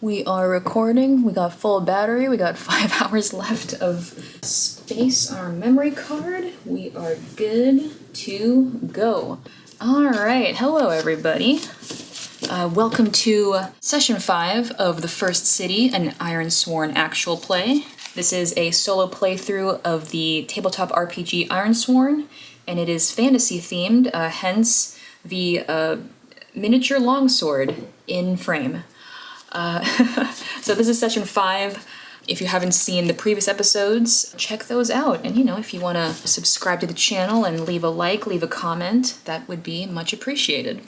We are recording. We got full battery. We got 5 hours left of space on our memory card. We are good to go. All right. Hello, everybody. Welcome to Session 5 of The First City, an Ironsworn actual play. This is a solo playthrough of the tabletop RPG Ironsworn, and it is fantasy themed, hence the miniature longsword in frame. So this is session 5. If you haven't seen the previous episodes, check those out. And if you want to subscribe to the channel and leave a like, leave a comment, that would be much appreciated.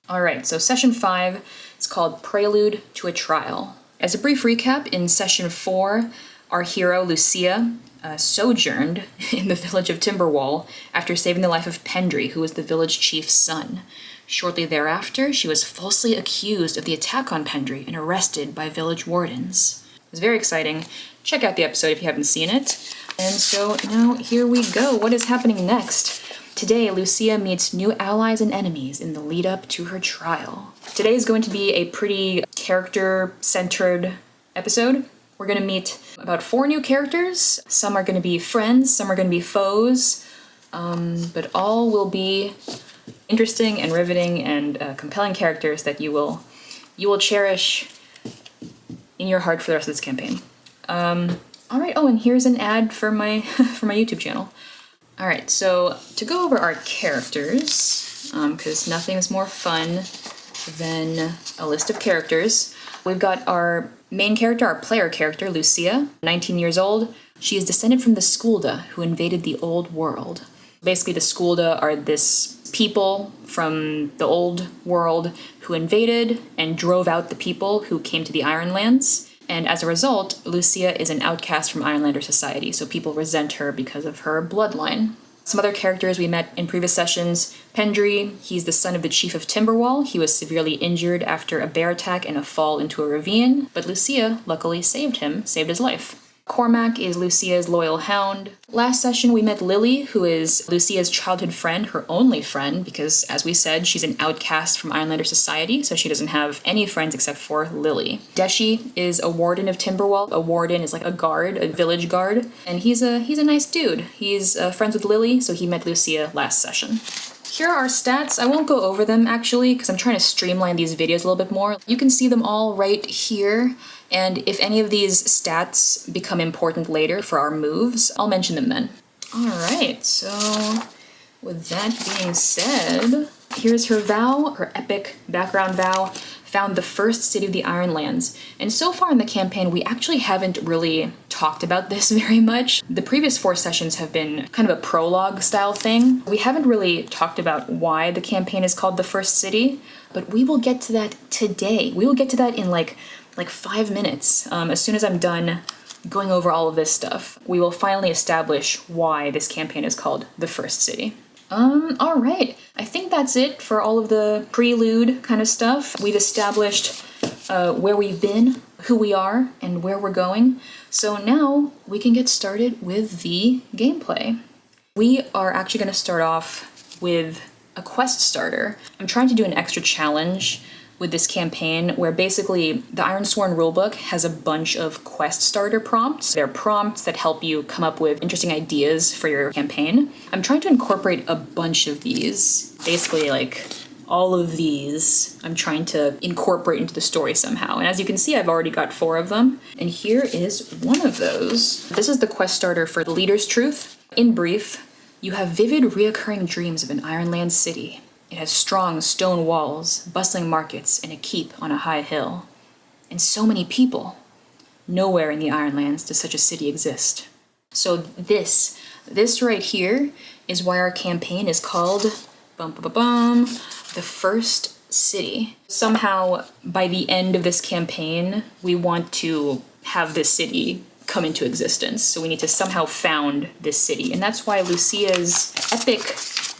All right, so session 5 is called Prelude to a Trial. As a brief recap, in session 4, our hero, Lucia, sojourned in the village of Timberwall after saving the life of Pendry, who was the village chief's son. Shortly thereafter, she was falsely accused of the attack on Pendry and arrested by village wardens. It was very exciting. Check out the episode if you haven't seen it. And so now here we go. What is happening next? Today, Lucia meets new allies and enemies in the lead up to her trial. Today is going to be a pretty character-centered episode. We're going to meet about 4 new characters. Some are going to be friends, some are going to be foes, but all will be interesting and riveting and compelling characters that you will cherish in your heart for the rest of this campaign. All right. Oh, and here's an ad for my for my YouTube channel. All right. So to go over our characters, because nothing is more fun than a list of characters. We've got our main character, our player character, Lucia, 19 years old. She is descended from the Skulda, who invaded the old world. Basically, the Skulda are this people from the old world who invaded and drove out the people who came to the Ironlands. And as a result, Lucia is an outcast from Ironlander society, so people resent her because of her bloodline. Some other characters we met in previous sessions. Pendry, he's the son of the chief of Timberwall. He was severely injured after a bear attack and a fall into a ravine, but Lucia luckily saved his life. Cormac is Lucia's loyal hound. Last session we met Lily, who is Lucia's childhood friend, her only friend, because as we said, she's an outcast from Ironlander society, so she doesn't have any friends except for Lily. Deshi is a warden of Timberwall. A warden is like a guard, a village guard, and he's a nice dude. He's friends with Lily, so he met Lucia last session. Here are our stats. I won't go over them actually, because I'm trying to streamline these videos a little bit more. You can see them all right here. And if any of these stats become important later for our moves, I'll mention them then. All right, so with that being said, here's her vow, her epic background vow, found the first city of the Ironlands. And so far in the campaign, we actually haven't really talked about this very much. The previous 4 sessions have been kind of a prologue style thing. We haven't really talked about why the campaign is called the First City, but we will get to that today. We will get to that in like 5 minutes. As soon as I'm done going over all of this stuff, we will finally establish why this campaign is called the First City. All right. I think that's it for all of the prelude kind of stuff. We've established where we've been, who we are, and where we're going. So now we can get started with the gameplay. We are actually going to start off with a quest starter. I'm trying to do an extra challenge with this campaign where basically the Ironsworn rulebook has a bunch of quest starter prompts. They're prompts that help you come up with interesting ideas for your campaign. I'm trying to incorporate a bunch of these, basically like all of these I'm trying to incorporate into the story somehow. And as you can see, I've already got 4 of them. And here is one of those. This is the quest starter for the Leader's Truth. In brief, you have vivid reoccurring dreams of an Ironland city. It has strong stone walls, bustling markets, and a keep on a high hill. And so many people. Nowhere in the Ironlands does such a city exist. So this right here is why our campaign is called the First City. Somehow, by the end of this campaign, we want to have this city come into existence. So we need to somehow found this city. And that's why Lucia's epic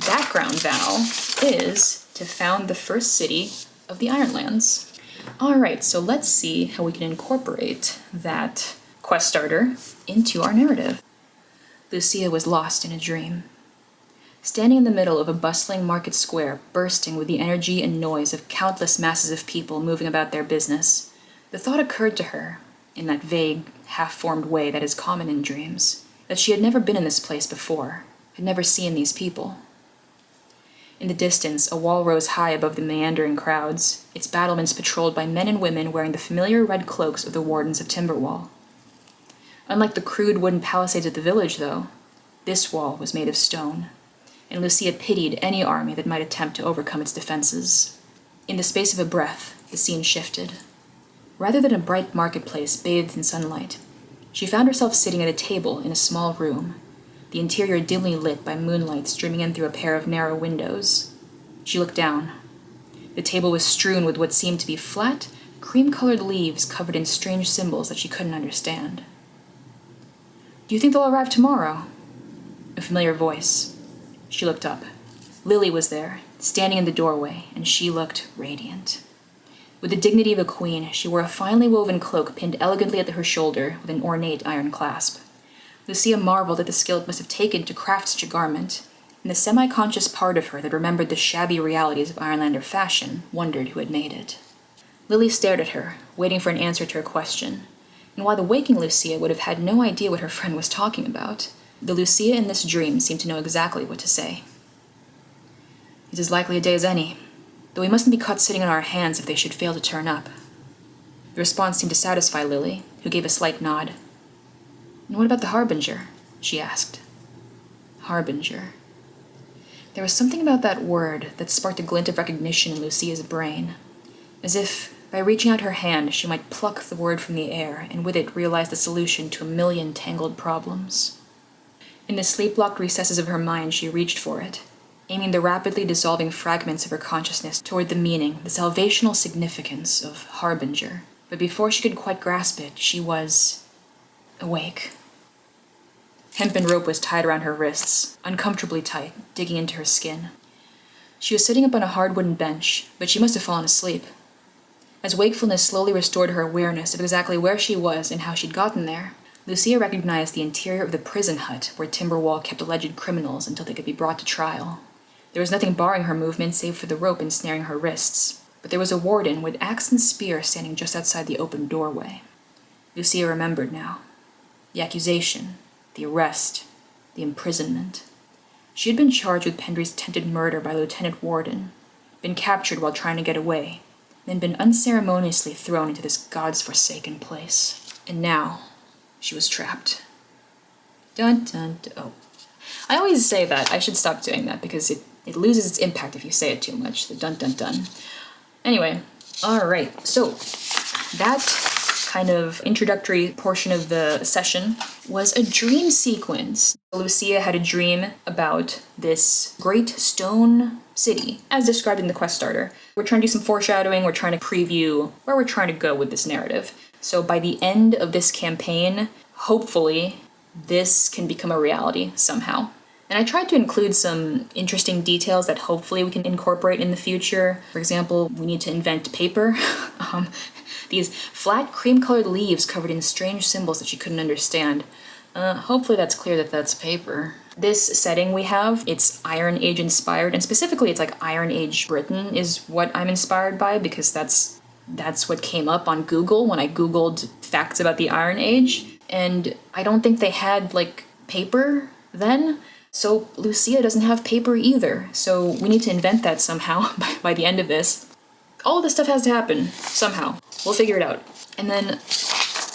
background vow is to found the first city of the Ironlands. All right, so let's see how we can incorporate that quest starter into our narrative. Lucia was lost in a dream. Standing in the middle of a bustling market square, bursting with the energy and noise of countless masses of people moving about their business, The thought occurred to her, in that vague, half-formed way that is common in dreams, that she had never been in this place before, had never seen these people. In the distance, a wall rose high above the meandering crowds, its battlements patrolled by men and women wearing the familiar red cloaks of the wardens of Timberwall. Unlike the crude wooden palisades of the village, though, this wall was made of stone, and Lucia pitied any army that might attempt to overcome its defenses. In the space of a breath, the scene shifted. Rather than a bright marketplace bathed in sunlight, she found herself sitting at a table in a small room, the interior dimly lit by moonlight streaming in through a pair of narrow windows. She looked down. The table was strewn with what seemed to be flat, cream-colored leaves covered in strange symbols that she couldn't understand. "Do you think they'll arrive tomorrow?" A familiar voice. She looked up. Lily was there, standing in the doorway, and she looked radiant. With the dignity of a queen, she wore a finely woven cloak pinned elegantly at her shoulder with an ornate iron clasp. Lucia marveled at the skill it must have taken to craft such a garment, and the semi-conscious part of her that remembered the shabby realities of Ironlander fashion wondered who had made it. Lily stared at her, waiting for an answer to her question, and while the waking Lucia would have had no idea what her friend was talking about, the Lucia in this dream seemed to know exactly what to say. "It's as likely a day as any, though we mustn't be caught sitting on our hands if they should fail to turn up." The response seemed to satisfy Lily, who gave a slight nod. "And what about the Harbinger?" she asked. Harbinger. There was something about that word that sparked a glint of recognition in Lucia's brain, as if, by reaching out her hand, she might pluck the word from the air and with it realize the solution to a million tangled problems. In the sleep-locked recesses of her mind, she reached for it, aiming the rapidly dissolving fragments of her consciousness toward the meaning, the salvational significance of Harbinger. But before she could quite grasp it, she was awake. Hempen rope was tied around her wrists, uncomfortably tight, digging into her skin. She was sitting up on a hard wooden bench, but she must have fallen asleep. As wakefulness slowly restored her awareness of exactly where she was and how she'd gotten there, Lucia recognized the interior of the prison hut where Timberwall kept alleged criminals until they could be brought to trial. There was nothing barring her movement save for the rope ensnaring her wrists, but there was a warden with axe and spear standing just outside the open doorway. Lucia remembered now. The accusation, the arrest, the imprisonment. She had been charged with Pendry's attempted murder by Lieutenant Warden, been captured while trying to get away, then been unceremoniously thrown into this God's forsaken place. And now, she was trapped. Dun dun dun. Oh. I always say that. I should stop doing that because it loses its impact if you say it too much. The dun dun dun. Anyway, alright. So, that kind of introductory portion of the session was a dream sequence. Lucia had a dream about this great stone city, as described in the quest starter. We're trying to do some foreshadowing, we're trying to preview where we're trying to go with this narrative. So by the end of this campaign, hopefully, this can become a reality somehow. And I tried to include some interesting details that hopefully we can incorporate in the future. For example, we need to invent paper. These flat cream-colored leaves covered in strange symbols that she couldn't understand. Hopefully that's clear that that's paper. This setting we have, it's Iron Age inspired, and specifically it's like Iron Age Britain is what I'm inspired by because that's what came up on Google when I Googled facts about the Iron Age. And I don't think they had like paper then. So Lucia doesn't have paper either. So we need to invent that somehow by the end of this. All of this stuff has to happen somehow. We'll figure it out. And then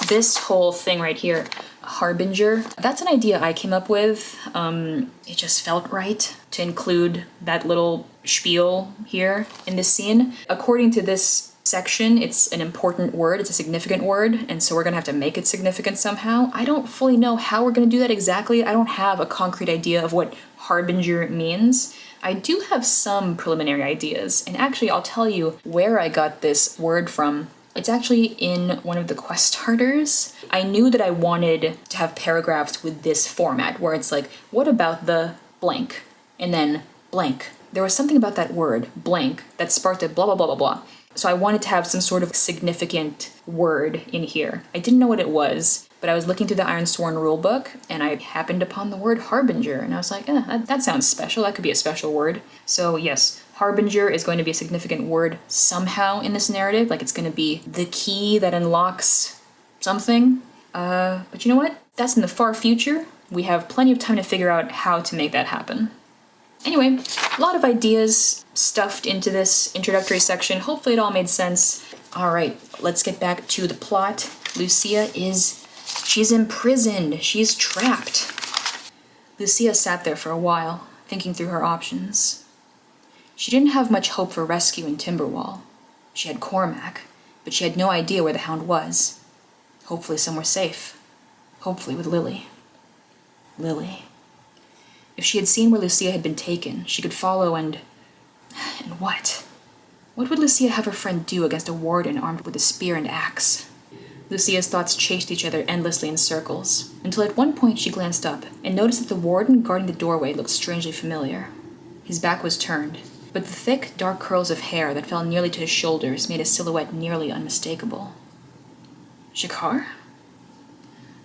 this whole thing right here, Harbinger, that's an idea I came up with. It just felt right to include that little spiel here in this scene. According to this section, it's an important word, it's a significant word, and so we're gonna have to make it significant somehow. I don't fully know how we're gonna do that exactly. I don't have a concrete idea of what Harbinger means. I do have some preliminary ideas, and actually I'll tell you where I got this word from. It's actually in one of the quest starters. I knew that I wanted to have paragraphs with this format, where it's like, what about the blank? And then blank. There was something about that word, blank, that sparked a blah, blah, blah, blah, blah. So I wanted to have some sort of significant word in here. I didn't know what it was, but I was looking through the Ironsworn rulebook, and I happened upon the word Harbinger, and I was like, that sounds special. That could be a special word. So yes, Harbinger is going to be a significant word somehow in this narrative, like it's going to be the key that unlocks something. But you know what? That's in the far future. We have plenty of time to figure out how to make that happen. Anyway, a lot of ideas stuffed into this introductory section. Hopefully it all made sense. All right, let's get back to the plot. Lucia she's imprisoned. She's trapped. Lucia sat there for a while, thinking through her options. She didn't have much hope for rescue in Timberwall. She had Cormac, but she had no idea where the Hound was. Hopefully somewhere safe. Hopefully with Lily. Lily. If she had seen where Lucia had been taken, she could follow and what? What would Lucia have her friend do against a warden armed with a spear and axe? Lucia's thoughts chased each other endlessly in circles, until at one point she glanced up and noticed that the warden guarding the doorway looked strangely familiar. His back was turned, but the thick, dark curls of hair that fell nearly to his shoulders made his silhouette nearly unmistakable. Shakar?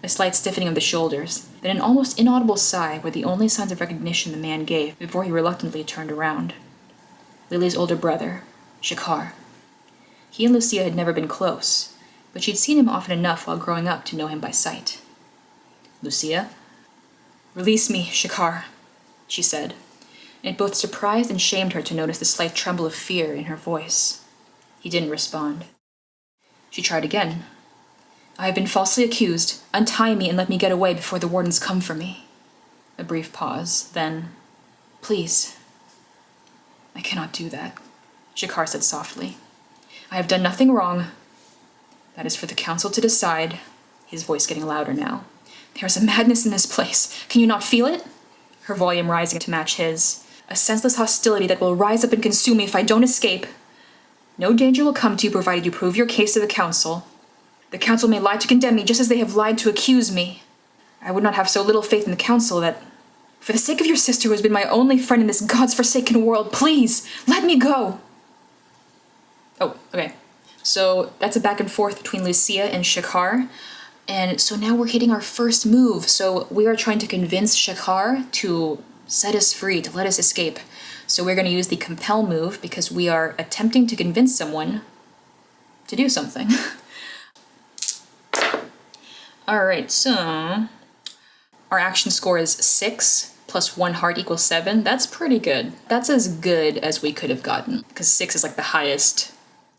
A slight stiffening of the shoulders, then an almost inaudible sigh were the only signs of recognition the man gave before he reluctantly turned around. Lily's older brother, Shakar. He and Lucia had never been close, but she'd seen him often enough while growing up to know him by sight. Lucia? Release me, Shakar, she said, and it both surprised and shamed her to notice the slight tremble of fear in her voice. He didn't respond. She tried again. I have been falsely accused. Untie me and let me get away before the wardens come for me. A brief pause, then, please. I cannot do that, Shakar said softly. I have done nothing wrong. That is for the council to decide, his voice getting louder now. There is a madness in this place. Can you not feel it? Her volume rising to match his. A senseless hostility that will rise up and consume me if I don't escape. No danger will come to you provided you prove your case to the council. The council may lie to condemn me just as they have lied to accuse me. I would not have so little faith in the council that... For the sake of your sister who has been my only friend in this God's-forsaken world, please, let me go! Oh, okay. So that's a back and forth between Lucia and Shakar. And so now we're hitting our first move. So we are trying to convince Shakar to set us free, to let us escape. So we're going to use the compel move because we are attempting to convince someone to do something. Alright, so our action score is 6 plus 1 heart equals 7. That's pretty good. That's as good as we could have gotten because 6 is like the highest.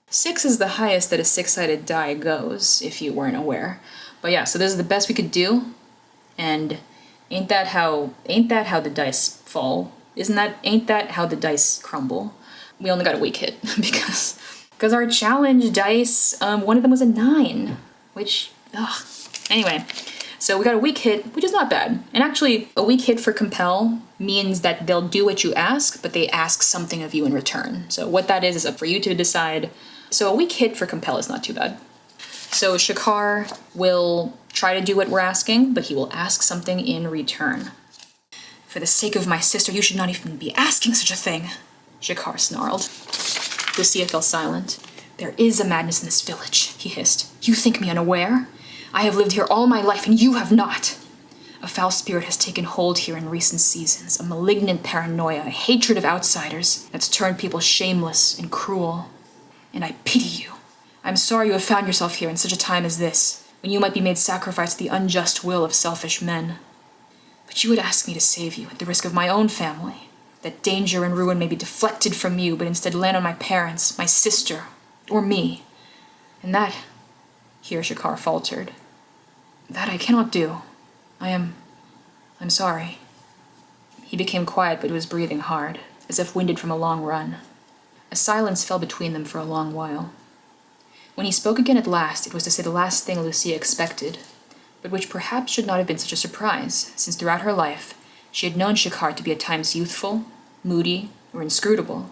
6 is the highest that a 6-sided die goes, if you weren't aware. But yeah, so this is the best we could do. And ain't that how the dice fall? Ain't that how the dice crumble? We only got a weak hit because our challenge dice, one of them was a 9, which, ugh. Anyway, so we got a weak hit, which is not bad. And actually, a weak hit for compel means that they'll do what you ask, but they ask something of you in return. So what that is up for you to decide. So a weak hit for compel is not too bad. So Shakar will try to do what we're asking, but he will ask something in return. For the sake of my sister, you should not even be asking such a thing, Shakar snarled. Lucia fell silent. There is a madness in this village, he hissed. You think me unaware? I have lived here all my life, and you have not. A foul spirit has taken hold here in recent seasons, a malignant paranoia, a hatred of outsiders that's turned people shameless and cruel. And I pity you. I'm sorry you have found yourself here in such a time as this, when you might be made sacrifice to the unjust will of selfish men. But you would ask me to save you at the risk of my own family, that danger and ruin may be deflected from you, but instead land on my parents, my sister, or me. And that, here Shakar faltered, that I cannot do. I'm sorry. He became quiet, but was breathing hard, as if winded from a long run. A silence fell between them for a long while. When he spoke again at last, it was to say the last thing Lucia expected, but which perhaps should not have been such a surprise, since throughout her life she had known Shakar to be at times youthful, moody, or inscrutable,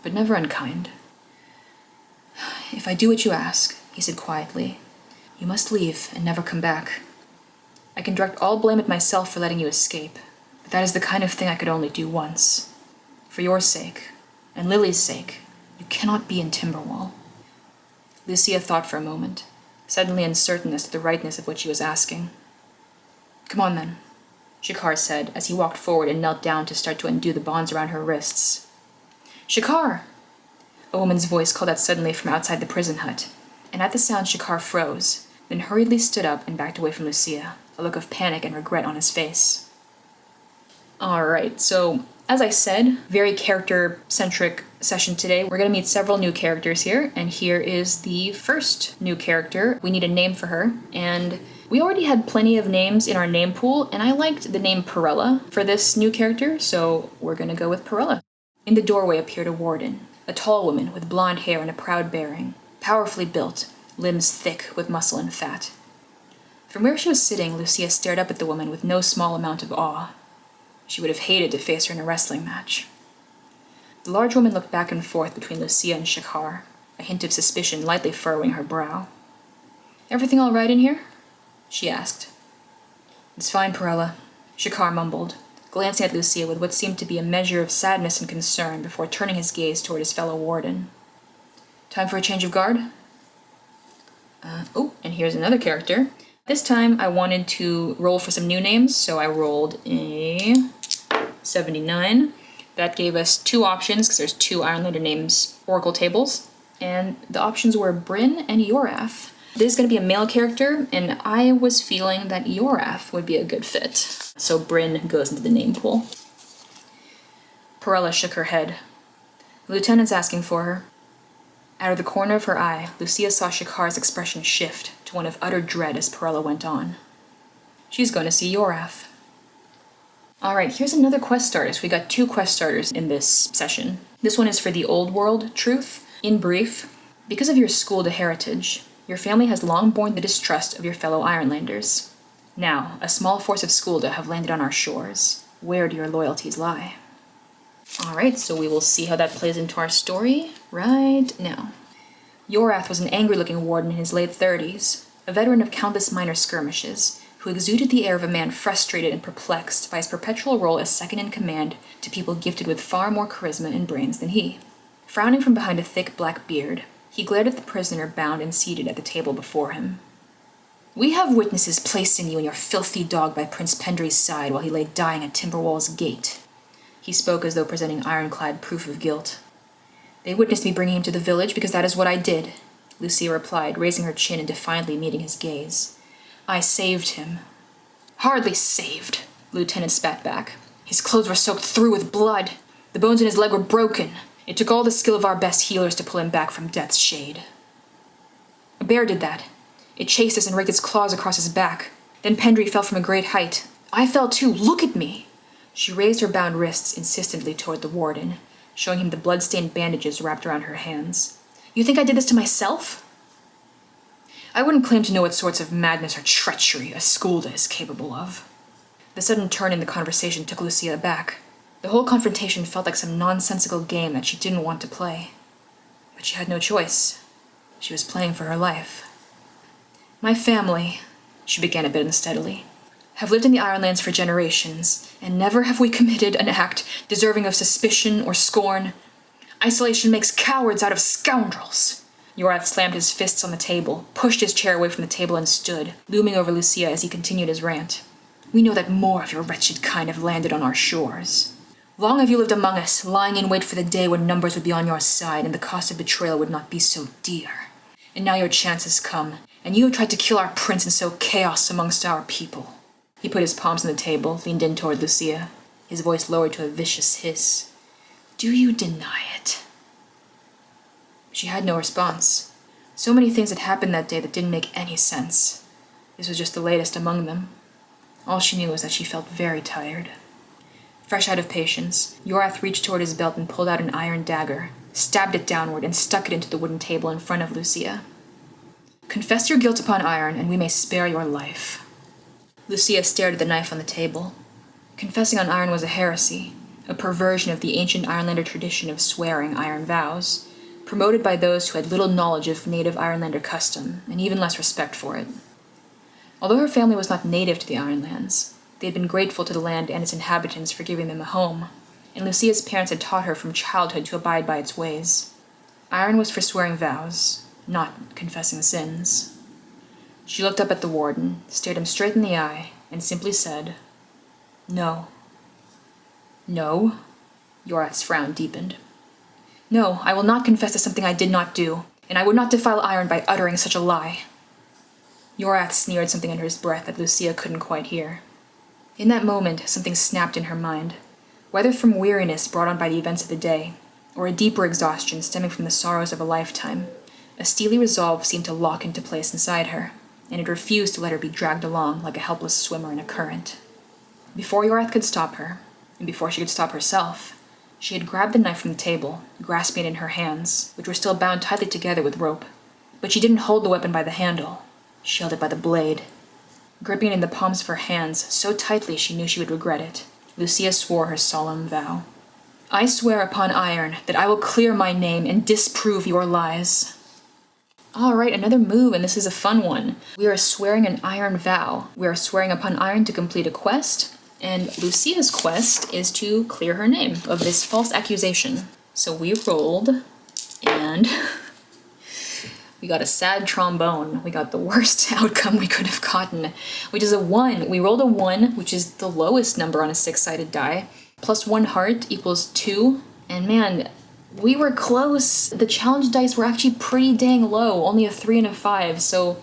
but never unkind. If I do what you ask, he said quietly, you must leave and never come back. I can direct all blame at myself for letting you escape, but that is the kind of thing I could only do once. For your sake, and Lily's sake, you cannot be in Timberwall. Lucia thought for a moment, suddenly uncertain as to the rightness of what she was asking. Come on then, Shakar said as he walked forward and knelt down to start to undo the bonds around her wrists. "Shakar!" A woman's voice called out suddenly from outside the prison hut, and at the sound Shakar froze, then hurriedly stood up and backed away from Lucia, a look of panic and regret on his face. Alright, so as I said, very character-centric session today. We're going to meet several new characters here, and here is the first new character. We need a name for her, and we already had plenty of names in our name pool, and I liked the name Perella for this new character, so we're going to go with Perella. In the doorway appeared a warden, a tall woman with blonde hair and a proud bearing, powerfully built, limbs thick with muscle and fat. From where she was sitting, Lucia stared up at the woman with no small amount of awe. She would have hated to face her in a wrestling match. The large woman looked back and forth between Lucia and Shakar, a hint of suspicion lightly furrowing her brow. "Everything all right in here?" she asked. "It's fine, Perella," Shakar mumbled, glancing at Lucia with what seemed to be a measure of sadness and concern before turning his gaze toward his fellow warden. "Time for a change of guard?" And here's another character. This time I wanted to roll for some new names, so I rolled a 79. That gave us two options, because there's two Ironlander names oracle tables, and the options were Bryn and Yorath. This is going to be a male character, and I was feeling that Yorath would be a good fit. So Bryn goes into the name pool. Perella shook her head. "The lieutenant's asking for her." Out of the corner of her eye, Lucia saw Shakar's expression shift to one of utter dread as Perella went on. "She's going to see Yorath." Alright, here's another quest starter. We got two quest starters in this session. This one is for the Old World truth. In brief, because of your Skulda heritage, your family has long borne the distrust of your fellow Ironlanders. Now, a small force of Skulda have landed on our shores. Where do your loyalties lie? Alright, so we will see how that plays into our story right now. Yorath was an angry-looking warden in his late 30s, a veteran of countless minor skirmishes, who exuded the air of a man frustrated and perplexed by his perpetual role as second-in-command to people gifted with far more charisma and brains than he. Frowning from behind a thick black beard, he glared at the prisoner bound and seated at the table before him. "We have witnesses placing you and your filthy dog by Prince Pendry's side while he lay dying at Timberwall's gate." He spoke as though presenting ironclad proof of guilt. "They witnessed me bringing him to the village because that is what I did," Lucia replied, raising her chin and defiantly meeting his gaze. "I saved him." "Hardly saved," the lieutenant spat back. "His clothes were soaked through with blood. The bones in his leg were broken. It took all the skill of our best healers to pull him back from death's shade. A bear did that. It chased us and raked its claws across his back. Then Pendry fell from a great height. I fell too. Look at me." She raised her bound wrists insistently toward the warden, showing him the blood-stained bandages wrapped around her hands. "You think I did this to myself?" "I wouldn't claim to know what sorts of madness or treachery a Skulda is capable of." The sudden turn in the conversation took Lucia aback. The whole confrontation felt like some nonsensical game that she didn't want to play. But she had no choice. She was playing for her life. "My family," she began a bit unsteadily, "have lived in the Ironlands for generations, and never have we committed an act deserving of suspicion or scorn. Isolation makes cowards out of scoundrels." Yorath slammed his fists on the table, pushed his chair away from the table and stood, looming over Lucia as he continued his rant. "We know that more of your wretched kind have landed on our shores. Long have you lived among us, lying in wait for the day when numbers would be on your side and the cost of betrayal would not be so dear. And now your chance has come, and you have tried to kill our prince and sow chaos amongst our people." He put his palms on the table, leaned in toward Lucia, his voice lowered to a vicious hiss. "Do you deny it?" She had no response. So many things had happened that day that didn't make any sense. This was just the latest among them. All she knew was that she felt very tired. Fresh out of patience, Yorath reached toward his belt and pulled out an iron dagger, stabbed it downward, and stuck it into the wooden table in front of Lucia. "Confess your guilt upon iron, and we may spare your life." Lucia stared at the knife on the table. Confessing on iron was a heresy, a perversion of the ancient Ironlander tradition of swearing iron vows, promoted by those who had little knowledge of native Ironlander custom, and even less respect for it. Although her family was not native to the Ironlands, they had been grateful to the land and its inhabitants for giving them a home, and Lucia's parents had taught her from childhood to abide by its ways. Iron was for swearing vows, not confessing sins. She looked up at the warden, stared him straight in the eye, and simply said, "No." "No?" Yorath's frown deepened. No, I will not confess to something I did not do, and I would not defile iron by uttering such a lie. Yorath sneered something under his breath that Lucia couldn't quite hear. In that moment, something snapped in her mind, whether from weariness brought on by the events of the day, or a deeper exhaustion stemming from the sorrows of a lifetime. A steely resolve seemed to lock into place inside her, and it refused to let her be dragged along like a helpless swimmer in a current. Before Yorath could stop her, and before she could stop herself, she had grabbed the knife from the table, grasping it in her hands, which were still bound tightly together with rope. But she didn't hold the weapon by the handle. She held it by the blade. Gripping it in the palms of her hands so tightly she knew she would regret it, Lucia swore her solemn vow. I swear upon iron that I will clear my name and disprove your lies. All right, another move, and this is a fun one. We are swearing an iron vow. We are swearing upon iron to complete a quest, and Lucia's quest is to clear her name of this false accusation. So we rolled, and we got a sad trombone. We got the worst outcome we could have gotten, which is a 1. We rolled a 1, which is the lowest number on a 6-sided die, plus 1 heart equals 2, and man, we were close. The challenge dice were actually pretty dang low, only a 3 and a 5, so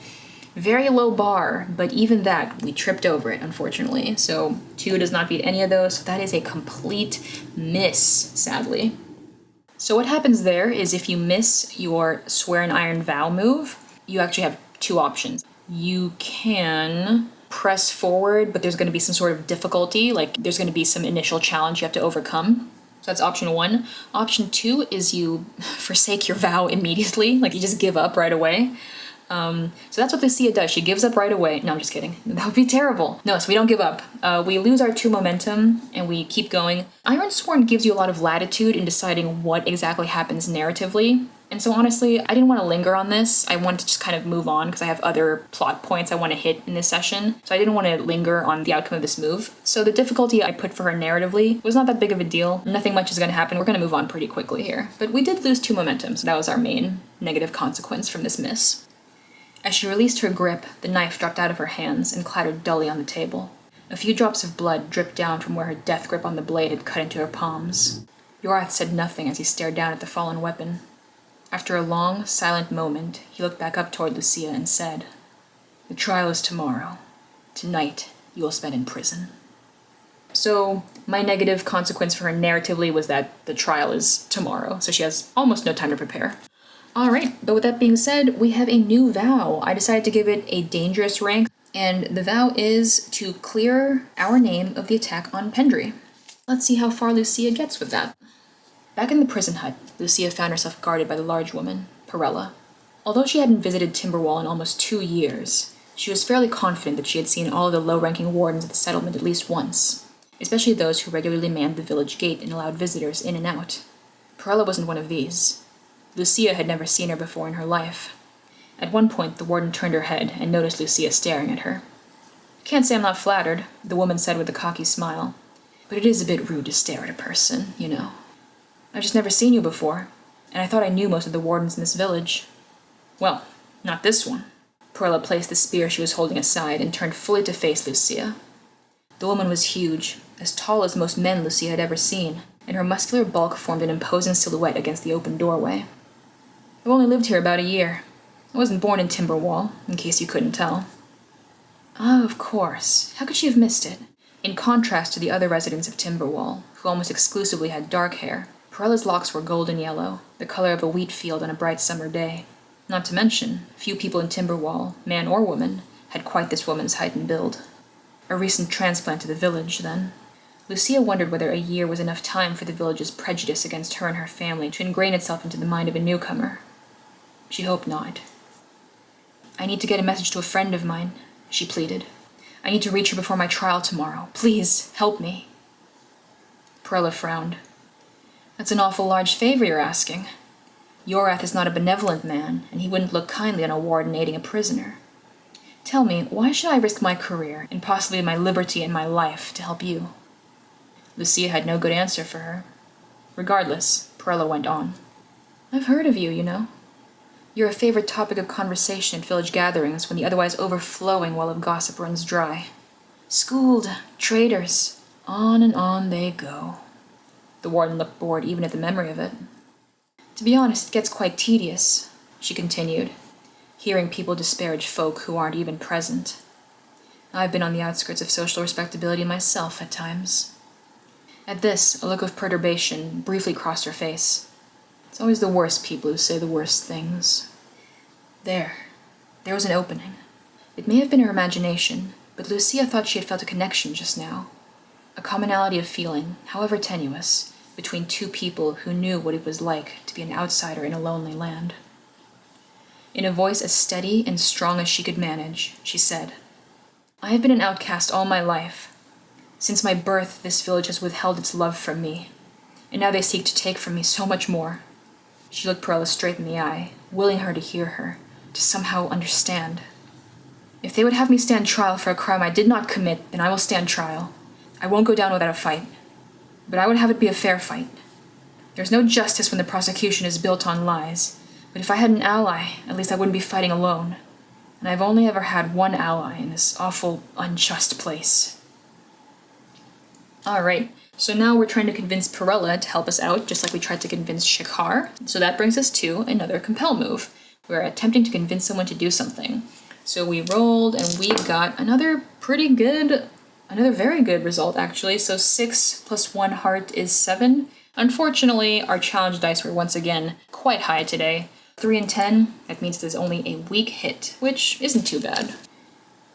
very low bar, but even that, we tripped over it, unfortunately. So 2 does not beat any of those, so that is a complete miss, sadly. So what happens there is if you miss your swear an iron vow move, you actually have 2 options. You can press forward, but there's going to be some sort of difficulty, like there's going to be some initial challenge you have to overcome. So that's option 1. Option 2 is you forsake your vow immediately, like you just give up right away. So that's what Lucia does. She gives up right away. No, I'm just kidding. That would be terrible. No, so we don't give up. We lose our 2 momentum and we keep going. Ironsworn gives you a lot of latitude in deciding what exactly happens narratively. And so honestly, I didn't want to linger on this. I wanted to just kind of move on because I have other plot points I want to hit in this session. So I didn't want to linger on the outcome of this move. So the difficulty I put for her narratively was not that big of a deal. Nothing much is going to happen. We're going to move on pretty quickly here. But we did lose 2 momentum, so that was our main negative consequence from this miss. As she released her grip, the knife dropped out of her hands and clattered dully on the table. A few drops of blood dripped down from where her death grip on the blade had cut into her palms. Yorath said nothing as he stared down at the fallen weapon. After a long, silent moment, he looked back up toward Lucia and said, "The trial is tomorrow. Tonight, you will spend in prison." So, my negative consequence for her narratively was that the trial is tomorrow, so she has almost no time to prepare. Alright, but with that being said, we have a new vow. I decided to give it a dangerous rank, and the vow is to clear our name of the attack on Pendry. Let's see how far Lucia gets with that. Back in the prison hut, Lucia found herself guarded by the large woman, Perella. Although she hadn't visited Timberwall in almost 2 years, she was fairly confident that she had seen all of the low-ranking wardens of the settlement at least once, especially those who regularly manned the village gate and allowed visitors in and out. Perella wasn't one of these. Lucia had never seen her before in her life. At one point, the warden turned her head and noticed Lucia staring at her. "Can't say I'm not flattered," the woman said with a cocky smile. "But it is a bit rude to stare at a person, you know. I've just never seen you before, and I thought I knew most of the wardens in this village." "Well, not this one." Perella placed the spear she was holding aside and turned fully to face Lucia. The woman was huge, as tall as most men Lucia had ever seen, and her muscular bulk formed an imposing silhouette against the open doorway. "I've only lived here about a year. I wasn't born in Timberwall, in case you couldn't tell." "Oh, of course. How could she have missed it?" In contrast to the other residents of Timberwall, who almost exclusively had dark hair, Perella's locks were golden yellow, the color of a wheat field on a bright summer day. Not to mention, few people in Timberwall, man or woman, had quite this woman's height and build. A recent transplant to the village, then. Lucia wondered whether a year was enough time for the village's prejudice against her and her family to ingrain itself into the mind of a newcomer. She hoped not. "I need to get a message to a friend of mine," she pleaded. "I need to reach her before my trial tomorrow. Please, help me." Perella frowned. "That's an awful large favor you're asking. Yorath is not a benevolent man, and he wouldn't look kindly on a warden aiding a prisoner. Tell me, why should I risk my career, and possibly my liberty and my life, to help you?" Lucia had no good answer for her. Regardless, Perella went on. "I've heard of you, you know. You're a favorite topic of conversation at village gatherings when the otherwise overflowing well of gossip runs dry. Schooled, traitors, on and on they go." The warden looked bored even at the memory of it. To be honest, it gets quite tedious, she continued, hearing people disparage folk who aren't even present. I've been on the outskirts of social respectability myself at times. At this, a look of perturbation briefly crossed her face. It's always the worst people who say the worst things. There was an opening. It may have been her imagination, but Lucia thought she had felt a connection just now. A commonality of feeling, however tenuous, between two people who knew what it was like to be an outsider in a lonely land. In a voice as steady and strong as she could manage, she said, I have been an outcast all my life. Since my birth, this village has withheld its love from me, and now they seek to take from me so much more. She looked Perella straight in the eye, willing her to hear her, to somehow understand. If they would have me stand trial for a crime I did not commit, then I will stand trial. I won't go down without a fight. But I would have it be a fair fight. There's no justice when the prosecution is built on lies, but if I had an ally, at least I wouldn't be fighting alone. And I've only ever had one ally in this awful, unjust place. Alright, so now we're trying to convince Perella to help us out, just like we tried to convince Shikar. So that brings us to another compel move. We're attempting to convince someone to do something. So we rolled, and we got another very good result, actually. So 6 plus 1 heart is 7. Unfortunately, our challenge dice were once again quite high today. 3 and 10, that means there's only a weak hit, which isn't too bad.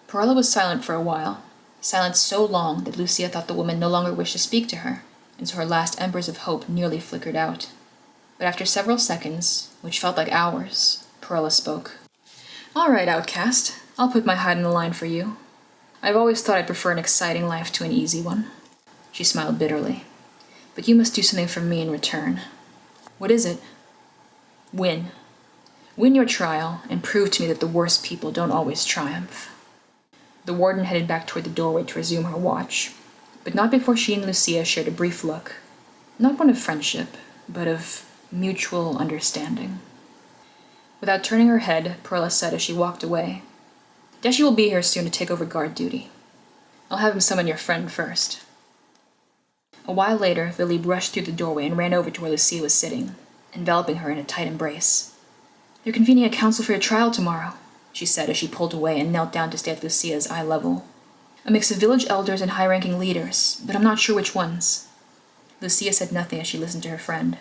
Perella was silent for a while. Silent so long that Lucia thought the woman no longer wished to speak to her, and so her last embers of hope nearly flickered out. But after several seconds, which felt like hours, Perella spoke. All right, outcast, I'll put my hide in the line for you. I've always thought I'd prefer an exciting life to an easy one. She smiled bitterly. But you must do something for me in return. What is it? Win. Win your trial, and prove to me that the worst people don't always triumph. The warden headed back toward the doorway to resume her watch, but not before she and Lucia shared a brief look. Not one of friendship, but of mutual understanding. Without turning her head, Perella said as she walked away, Deshi will be here soon to take over guard duty. I'll have him summon your friend first. A while later, Lily rushed through the doorway and ran over to where Lucia was sitting, enveloping her in a tight embrace. They're convening a council for your trial tomorrow, she said as she pulled away and knelt down to stay at Lucia's eye level. A mix of village elders and high-ranking leaders, but I'm not sure which ones. Lucia said nothing as she listened to her friend.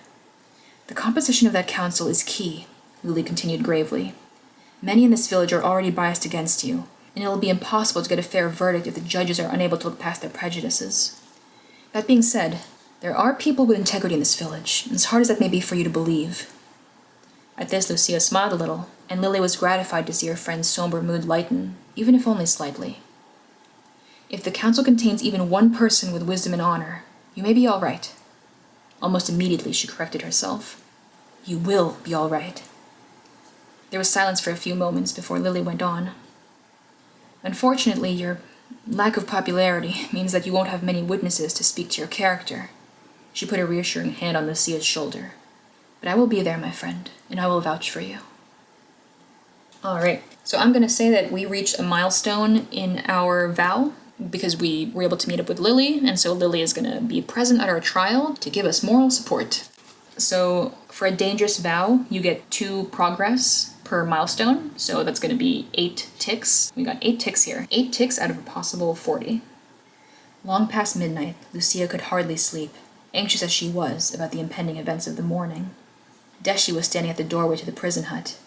The composition of that council is key, Lily continued gravely. Many in this village are already biased against you, and it will be impossible to get a fair verdict if the judges are unable to look past their prejudices. That being said, there are people with integrity in this village, as hard as that may be for you to believe. At this, Lucia smiled a little, and Lily was gratified to see her friend's somber mood lighten, even if only slightly. If the council contains even one person with wisdom and honor, you may be all right. Almost immediately, she corrected herself. You will be all right. There was silence for a few moments before Lily went on. Unfortunately, your lack of popularity means that you won't have many witnesses to speak to your character. She put a reassuring hand on Lucia's shoulder. But I will be there, my friend, and I will vouch for you. All right, so I'm going to say that we reached a milestone in our vow because we were able to meet up with Lily, and so Lily is going to be present at our trial to give us moral support. So for a dangerous vow, you get 2 progress per milestone, so that's going to be 8 ticks. We got 8 ticks here. 8 ticks out of a possible 40. Long past midnight, Lucia could hardly sleep, anxious as she was about the impending events of the morning. Deshi was standing at the doorway to the prison hut.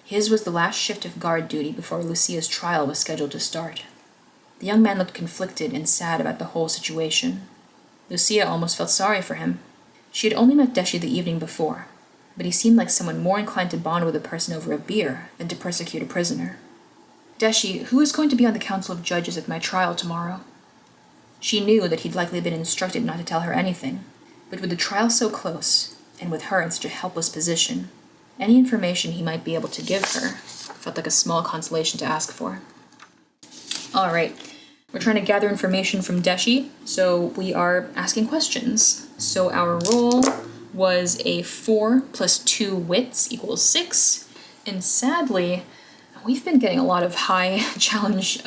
His was the last shift of guard duty before Lucia's trial was scheduled to start. The young man looked conflicted and sad about the whole situation. Lucia almost felt sorry for him. She had only met Deshi the evening before, but he seemed like someone more inclined to bond with a person over a beer than to persecute a prisoner. Deshi, who is going to be on the council of judges at my trial tomorrow? She knew that he'd likely been instructed not to tell her anything, but with the trial so close, and with her in such a helpless position, any information he might be able to give her felt like a small consolation to ask for. All right, we're trying to gather information from Deshi, so we are asking questions. So our roll was a 4 plus 2 wits equals 6, and sadly, we've been getting a lot of high challenge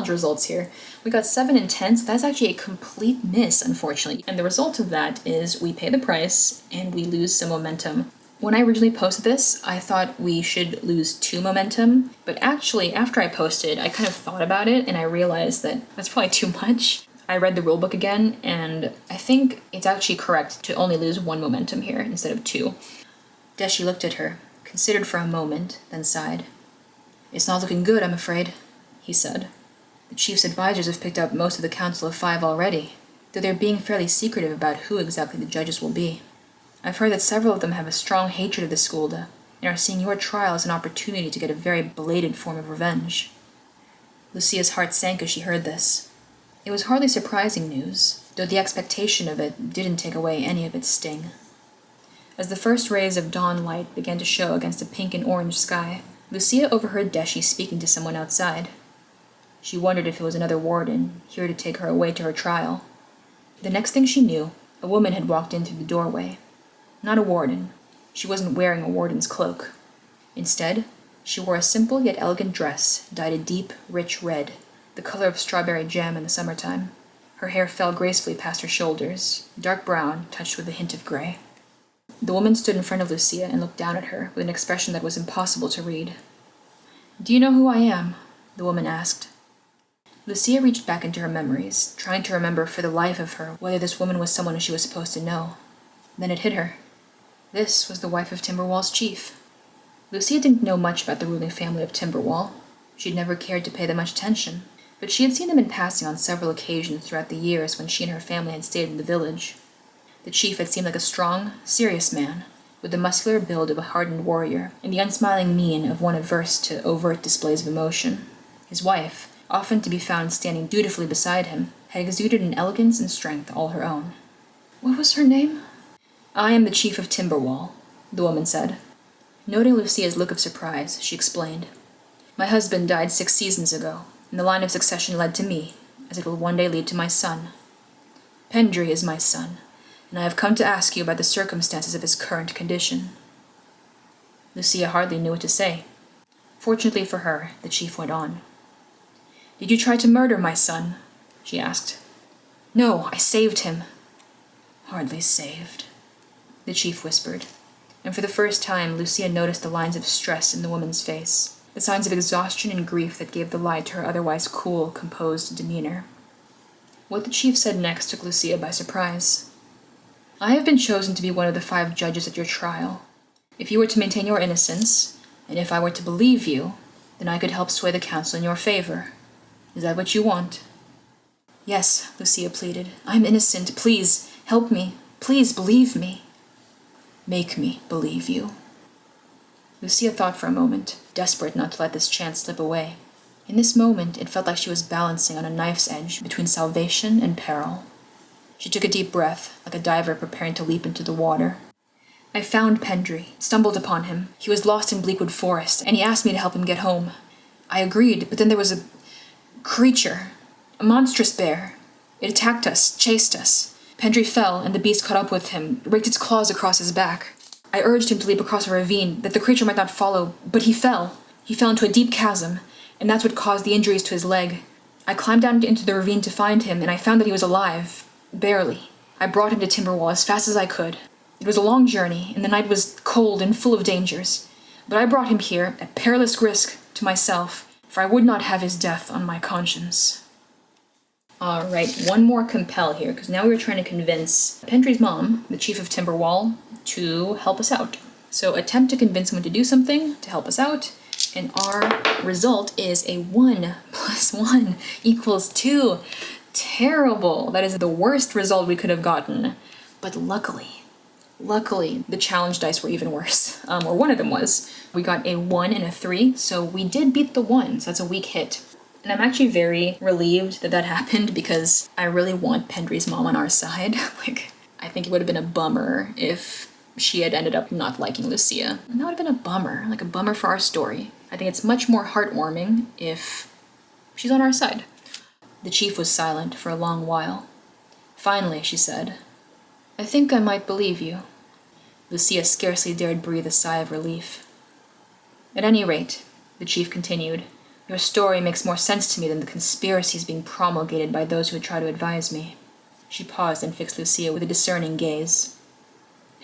results here. We got 7 and 10, so that's actually a complete miss, unfortunately. And the result of that is we pay the price and we lose some momentum. When I originally posted this, I thought we should lose 2 momentum, but actually, after I posted, I kind of thought about it, and I realized that that's probably too much. I read the rulebook again, and I think it's actually correct to only lose 1 momentum here instead of 2. Deshi looked at her, considered for a moment, then sighed. "It's not looking good, I'm afraid," he said. "The chief's advisors have picked up most of the Council of 5 already, though they're being fairly secretive about who exactly the judges will be. I've heard that several of them have a strong hatred of the Skulda, and are seeing your trial as an opportunity to get a very belated form of revenge." Lucia's heart sank as she heard this. It was hardly surprising news, though the expectation of it didn't take away any of its sting. As the first rays of dawn light began to show against a pink and orange sky, Lucia overheard Deshi speaking to someone outside. She wondered if it was another warden, here to take her away to her trial. The next thing she knew, a woman had walked in through the doorway. Not a warden. She wasn't wearing a warden's cloak. Instead, she wore a simple yet elegant dress dyed a deep, rich red, the color of strawberry jam in the summertime. Her hair fell gracefully past her shoulders, dark brown, touched with a hint of gray. The woman stood in front of Lucia and looked down at her with an expression that was impossible to read. "Do you know who I am?" the woman asked. Lucia reached back into her memories, trying to remember for the life of her whether this woman was someone she was supposed to know. Then it hit her. This was the wife of Timberwall's chief. Lucia didn't know much about the ruling family of Timberwall. She'd never cared to pay them much attention, but she had seen them in passing on several occasions throughout the years when she and her family had stayed in the village. The chief had seemed like a strong, serious man, with the muscular build of a hardened warrior and the unsmiling mien of one averse to overt displays of emotion. His wife, often to be found standing dutifully beside him, had exuded an elegance and strength all her own. "What was her name?" "I am the chief of Timberwall," the woman said. Noting Lucia's look of surprise, she explained. "My husband died 6 seasons ago, and the line of succession led to me, as it will one day lead to my son. Pendry is my son, and I have come to ask you about the circumstances of his current condition." Lucia hardly knew what to say. Fortunately for her, the chief went on. "Did you try to murder my son?" she asked. "No, I saved him." "Hardly saved," the chief whispered, and for the first time Lucia noticed the lines of stress in the woman's face, the signs of exhaustion and grief that gave the lie to her otherwise cool, composed demeanor. What the chief said next took Lucia by surprise. "I have been chosen to be one of the 5 judges at your trial. If you were to maintain your innocence, and if I were to believe you, then I could help sway the council in your favor. Is that what you want?" "Yes," Lucia pleaded. "I'm innocent. Please, help me. Please believe me." "Make me believe you." Lucia thought for a moment, desperate not to let this chance slip away. In this moment, it felt like she was balancing on a knife's edge between salvation and peril. She took a deep breath, like a diver preparing to leap into the water. "I found Pendry, stumbled upon him. He was lost in Bleakwood Forest, and he asked me to help him get home. I agreed, but then there was a creature, a monstrous bear. It attacked us, chased us. Pendry fell, and the beast caught up with him, raked its claws across his back. I urged him to leap across a ravine, that the creature might not follow, but he fell. He fell into a deep chasm, and that's what caused the injuries to his leg. I climbed down into the ravine to find him, and I found that he was alive. Barely. I brought him to Timberwall as fast as I could. It was a long journey, and the night was cold and full of dangers. But I brought him here, at perilous risk to myself, for I would not have his death on my conscience." Alright, one more compel here, because now we're trying to convince Pendry's mom, the chief of Timberwall, to help us out. So attempt to convince someone to do something to help us out, and our result is a 1 + 1 = 2. Terrible. That is the worst result we could have gotten. But luckily, the challenge dice were even worse. Or one of them was. We got a 1 and a 3, so we did beat the 1, so that's a weak hit. And I'm actually very relieved that that happened because I really want Pendry's mom on our side. I think it would have been a bummer if she had ended up not liking Lucia. And that would have been a bummer for our story. I think it's much more heartwarming if she's on our side. The chief was silent for a long while. Finally, she said, "I think I might believe you." Lucia scarcely dared breathe a sigh of relief. "At any rate," the chief continued, "your story makes more sense to me than the conspiracies being promulgated by those who would try to advise me." She paused and fixed Lucia with a discerning gaze.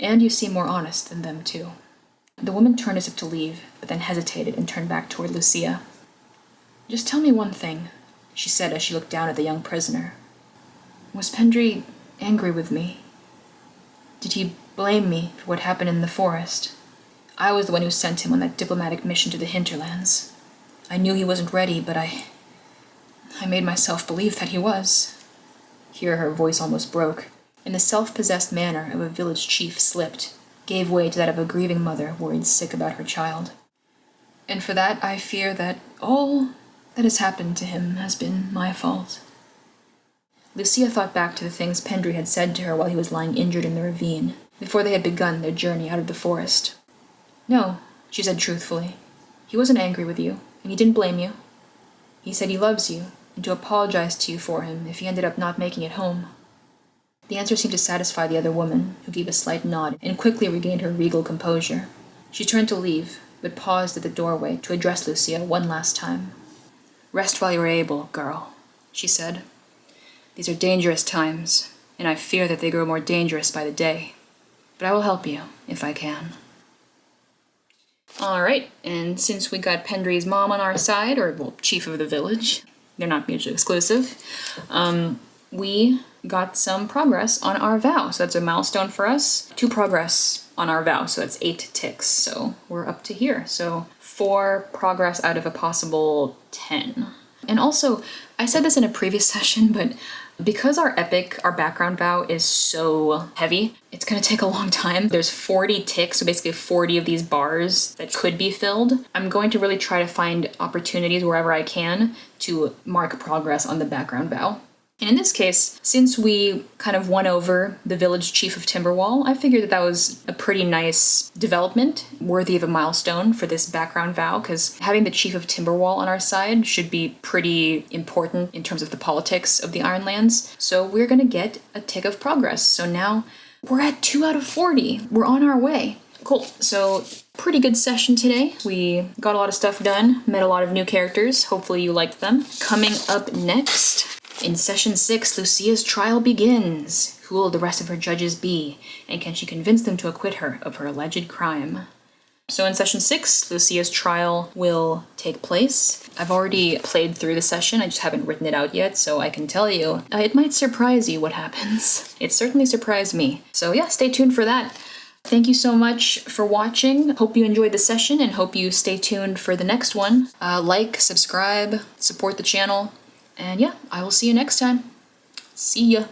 "And you seem more honest than them, too." The woman turned as if to leave, but then hesitated and turned back toward Lucia. "Just tell me one thing," she said as she looked down at the young prisoner. "Was Pendry angry with me? Did he blame me for what happened in the forest? I was the one who sent him on that diplomatic mission to the hinterlands. I knew he wasn't ready, but I made myself believe that he was." Here her voice almost broke, and the self-possessed manner of a village chief slipped, gave way to that of a grieving mother worried sick about her child. "And for that I fear that all that has happened to him has been my fault." Lucia thought back to the things Pendry had said to her while he was lying injured in the ravine, before they had begun their journey out of the forest. "No," she said truthfully. "He wasn't angry with you, and he didn't blame you. He said he loves you, and to apologize to you for him if he ended up not making it home." The answer seemed to satisfy the other woman, who gave a slight nod and quickly regained her regal composure. She turned to leave, but paused at the doorway to address Lucia one last time. "Rest while you are able, girl," she said. "These are dangerous times, and I fear that they grow more dangerous by the day. But I will help you, if I can." Alright, and since we got Pendry's mom on our side, or, well, chief of the village, they're not mutually exclusive, we got some progress on our vow. So that's a milestone for us. 2 progress on our vow, so that's 8 ticks. So we're up to here. So 4 progress out of a possible 10. And also, I said this in a previous session, but because our background vow is so heavy, it's gonna take a long time. There's 40 ticks, so basically 40 of these bars that could be filled. I'm going to really try to find opportunities wherever I can to mark progress on the background vow. And in this case, since we kind of won over the village chief of Timberwall, I figured that was a pretty nice development, worthy of a milestone for this background vow, because having the chief of Timberwall on our side should be pretty important in terms of the politics of the Ironlands. So we're gonna get a tick of progress. So now we're at 2 out of 40. We're on our way. Cool. So pretty good session today. We got a lot of stuff done, met a lot of new characters. Hopefully you liked them. Coming up next, in Session 6, Lucia's trial begins. Who will the rest of her judges be? And can she convince them to acquit her of her alleged crime? So in Session 6, Lucia's trial will take place. I've already played through the session, I just haven't written it out yet, so I can tell you, it might surprise you what happens. It certainly surprised me. So yeah, stay tuned for that. Thank you so much for watching. Hope you enjoyed the session and hope you stay tuned for the next one. Like, subscribe, support the channel. And yeah, I will see you next time. See ya.